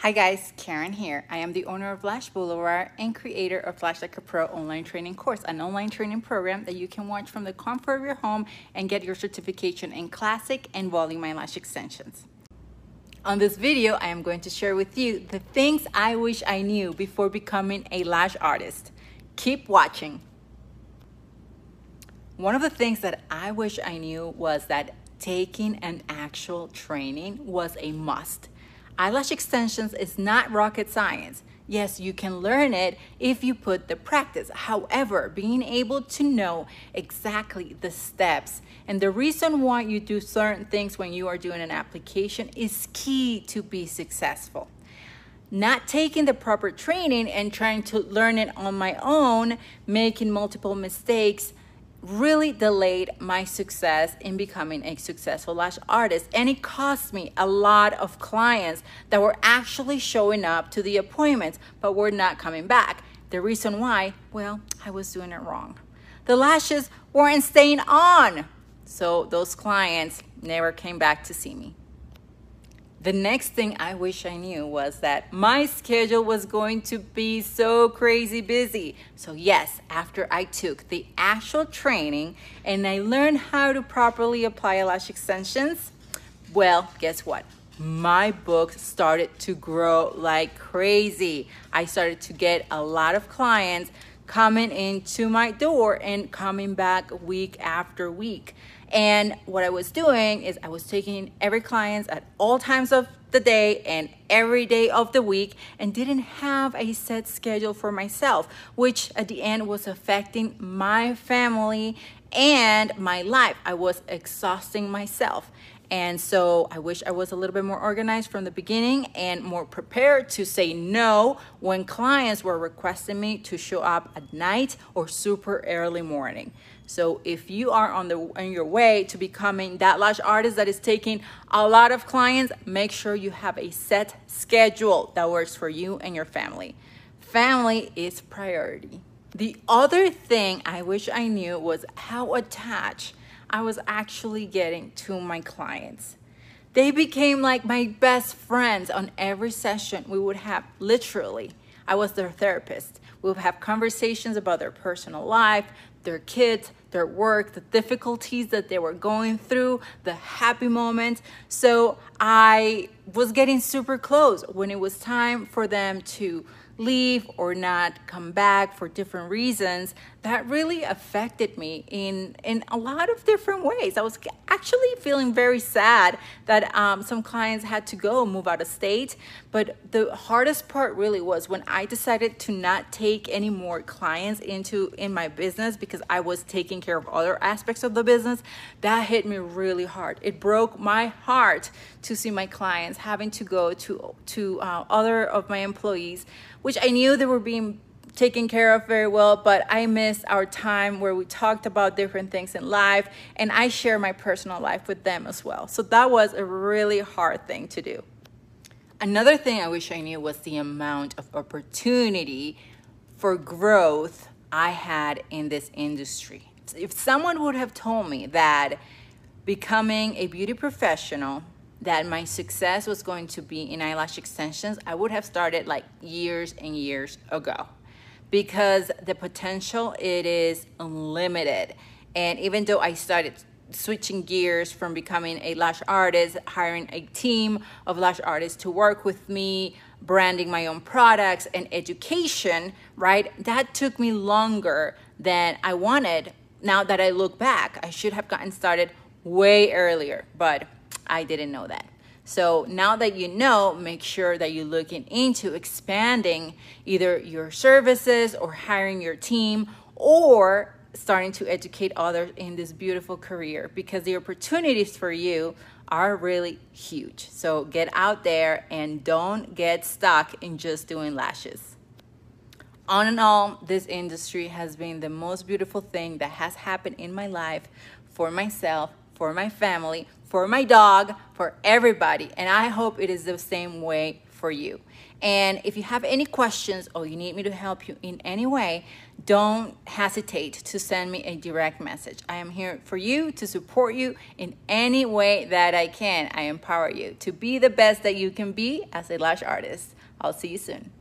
Hi guys, Karen here. I am the owner of Lash BLVD and creator of Lash Like a Pro online training course, an online training program that you can watch from the comfort of your home and get your certification in classic and volume eyelash extensions. On this video, I am going to share with you the things I wish I knew before becoming a lash artist. Keep watching. One of the things that I wish I knew was that taking an actual training was a must. Eyelash extensions is not rocket science. Yes, you can learn it if you put the practice. However, being able to know exactly the steps and the reason why you do certain things when you are doing an application is key to be successful. Not taking the proper training and trying to learn it on my own, making multiple mistakes, really delayed my success in becoming a successful lash artist, and it cost me a lot of clients that were actually showing up to the appointments but were not coming back. The reason why, well, I was doing it wrong. The lashes weren't staying on, so those clients never came back to see me. The next thing I wish I knew was that my schedule was going to be so crazy busy. So yes, after I took the actual training and I learned how to properly apply eyelash extensions, well, guess what? My books started to grow like crazy. I started to get a lot of clients coming into my door and coming back week after week. And what I was doing is I was taking every client at all times of the day and every day of the week and didn't have a set schedule for myself, which at the end was affecting my family and my life. I was exhausting myself. And so I wish I was a little bit more organized from the beginning and more prepared to say no when clients were requesting me to show up at night or super early morning. So if you are on your way to becoming that lash artist that is taking a lot of clients, make sure you have a set schedule that works for you and your family. Family is priority. The other thing I wish I knew was how attached I was actually getting to my clients. They became like my best friends. On every session we would have, literally, I was their therapist. We would have conversations about their personal life, their kids, their work, the difficulties that they were going through, the happy moments. So I was getting super close. When it was time for them to leave or not come back for different reasons, that really affected me in a lot of different ways. I was actually feeling very sad that some clients had to go move out of state. But the hardest part really was when I decided to not take any more clients in my business because I was taking care of other aspects of the business. That hit me really hard. It broke my heart to see my clients having to go to other of my employees, which I knew they were being taken care of very well, but I missed our time where we talked about different things in life and I share my personal life with them as well. So that was a really hard thing to do. Another thing I wish I knew was the amount of opportunity for growth I had in this industry. If someone would have told me that becoming a beauty professional, that my success was going to be in eyelash extensions, I would have started like years and years ago, because the potential, it is unlimited. And even though I started switching gears from becoming a lash artist, hiring a team of lash artists to work with me, branding my own products and education, right? That took me longer than I wanted. Now that I look back, I should have gotten started way earlier, but I didn't know that. So now that you know, make sure that you're looking into expanding either your services or hiring your team or starting to educate others in this beautiful career, because the opportunities for you are really huge. So get out there and don't get stuck in just doing lashes. On and all, this industry has been the most beautiful thing that has happened in my life, for myself, for my family, for my dog, for everybody. And I hope it is the same way for you. And if you have any questions or you need me to help you in any way, don't hesitate to send me a direct message. I am here for you, to support you in any way that I can. I empower you to be the best that you can be as a lash artist. I'll see you soon.